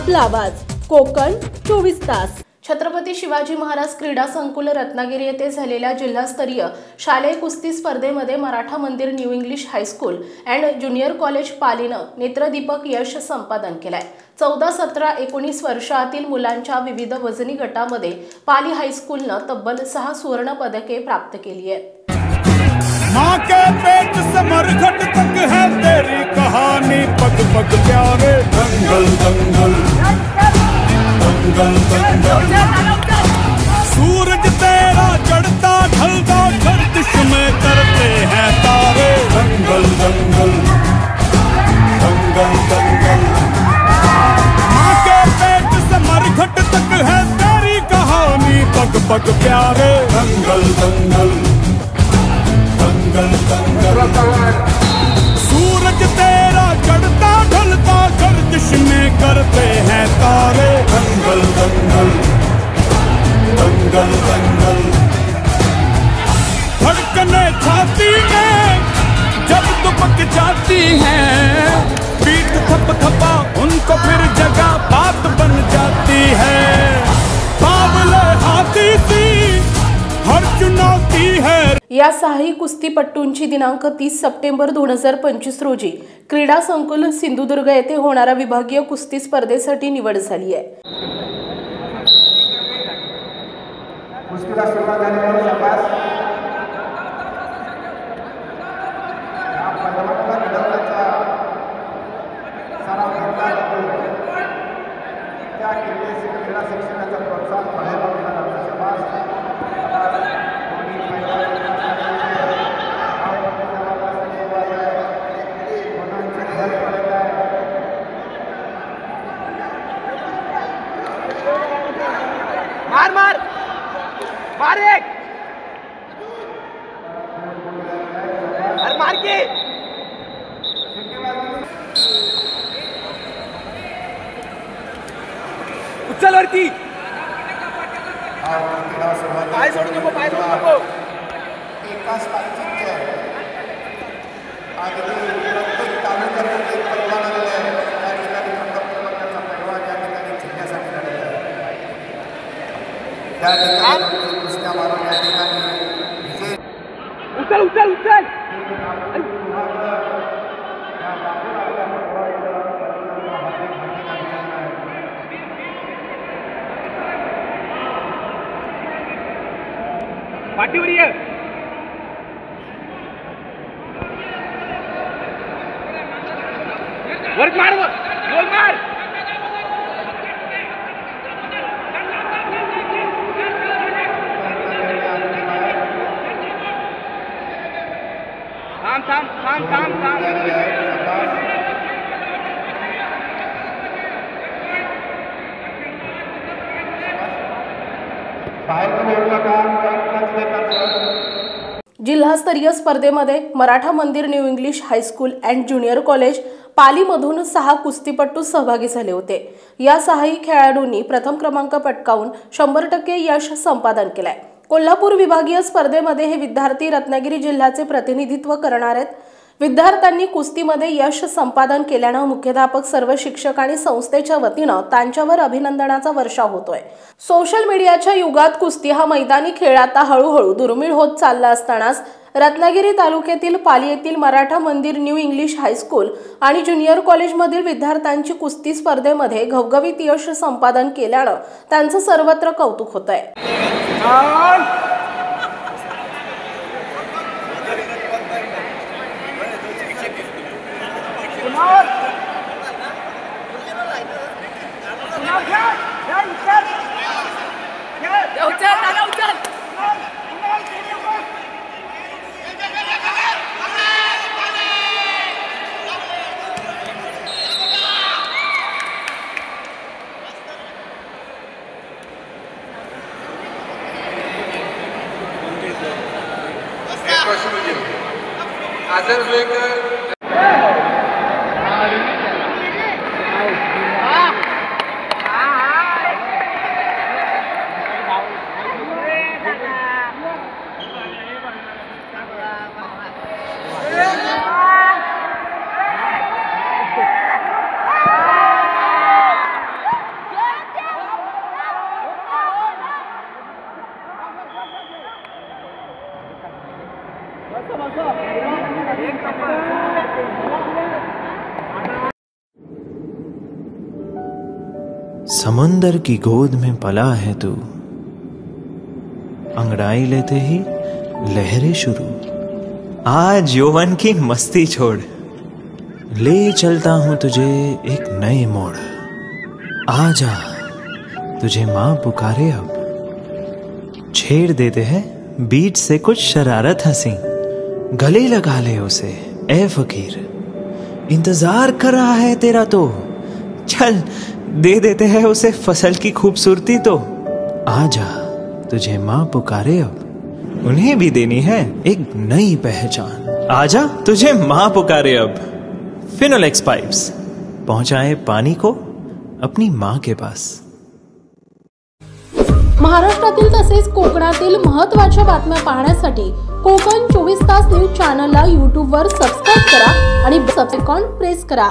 आपला आवाज कोकण 24 तास। छत्रपती शिवाजी महाराज क्रीडा संकुल रत्नागिरी येथे झालेल्या जिल्हास्तरीय शालेय कुस्ती स्पर्धेमध्ये Maratha Mandir new English high school and junior college पालीनं नेत्रदीपक यश संपादन केलंय। 14, 17, 19 वर्षातील मुलांच्या विविध वजनी गटामध्ये पाली हायस्कूलनं तब्बल 6 सुवर्ण पदके प्राप्त केली आहेत। माँ के पेट से मरघट तक है तेरी कहानी, पग पग प्यारे दंगल दंगल दंगल दंगल। सूरज तेरा चढ़ता ढलता गर्दिश में करते हैं तारे, दंगल दंगल दंगल दंगल। माँ के पेट से मरघट तक है तेरी कहानी, पग पग प्यारे दंगल दंगल दंगल दंगल। सूरज तेरा चढ़ता ढलता गर्दिश में करते हैं तारे, दंगल दंगल दंगल दंगल। धड़कने छाती में जब दुपक जाती हैं, पीठ थप थपा उनको फिर जगह बात बन जाती है। बावले हाथी सी हर चुनौती है। या 6 कुस्तीपट्टूंची दिनांक 30 सप्टेंबर 2025 रोजी क्रीडा संकुल सिंधुदुर्ग येथे होणाऱ्या विभागीय कुस्ती स्पर्धेसाठी निवड झाली आहे। कुस्तीला सुरुवात झाल्यावर शाबास या पदकाला घडवण्याचा सराव घेतला जातो, त्या क्रीडा शिक्षणाचा प्रोत्साहन पाहायला मिळाला। शाबास मार मार मार एक, अरे मार के उचल वरती, पाय सोडू नको, पाय सोडू नको। एकाच ताकदीचे अगदी प्रत्येक तालुक्यात एक पैलवान आलेला आहे, त्या ठिकाणी प्रथम पैलवान या ठिकाणी जिंकण्यासाठी आलेला आहे। त्या ठिकाणी कुस्त्या मारून या ठिकाणी विजय उचल उचल उचल। पाठीवर ये, वर मार, वर मार। थांब थांब थांब थांब थांब। जिल्हास्तरीय स्पर्धेमध्ये Maratha Mandir new English high school and junior college पालीमधून 6 कुस्तीपट्टू सहभागी झाले होते। या 6 खेळाडूंनी प्रथम क्रमांक पटकावून 100% यश संपादन केलंय। कोल्हापूर विभागीय स्पर्धेमध्ये हे विद्यार्थी रत्नागिरी जिल्ह्याचे प्रतिनिधित्व करणार आहेत। विद्यार्थ्यांनी कुस्तीमध्ये यश संपादन केल्यानं मुख्याध्यापक, सर्व शिक्षक आणि संस्थेच्या वतीनं त्यांच्यावर अभिनंदनाचा वर्षाव होतोय। सोशल मीडियाच्या युगात कुस्ती हा मैदानी खेळ आता हळूहळू दुर्मिळ होत चालला असतानाच रत्नागिरी तालुक्यातील पाली येथील Maratha Mandir new English high school आणि ज्युनियर कॉलेजमधील विद्यार्थ्यांची कुस्ती स्पर्धेमध्ये घवघवीत यश संपादन केल्यानं त्यांचं सर्वत्र कौतुक होतंय। समंदर की गोद में पला है तू, अंगड़ाई लेते ही लहरें शुरू। आज यौवन की मस्ती छोड़, ले चलता हूं तुझे एक नए मोड़। आजा, तुझे मां पुकारे अब। छेड़ देते हैं बीच से कुछ शरारत हंसी, गले लगा ले उसे ए फकीर। इंतजार कर रहा है तेरा तो, चल दे देते हैं उसे फसल की खूबसूरती तो। आजा, तुझे मां पुकारे अब, उन्हें भी देनी है एक नई पहचान। आजा, तुझे मां पुकारे अब। फिनोलेक्स पाइप्स पहुंचाए पानी को अपनी मां के पास। महाराष्ट्रातील तसेच कोकणातील महत्त्वाच्या बातम्या पाहण्यासाठी कोकण 24 तास न्यूज चॅनलला यूट्यूबवर सबस्क्राईब करा आणि बेल आयकॉन प्रेस करा।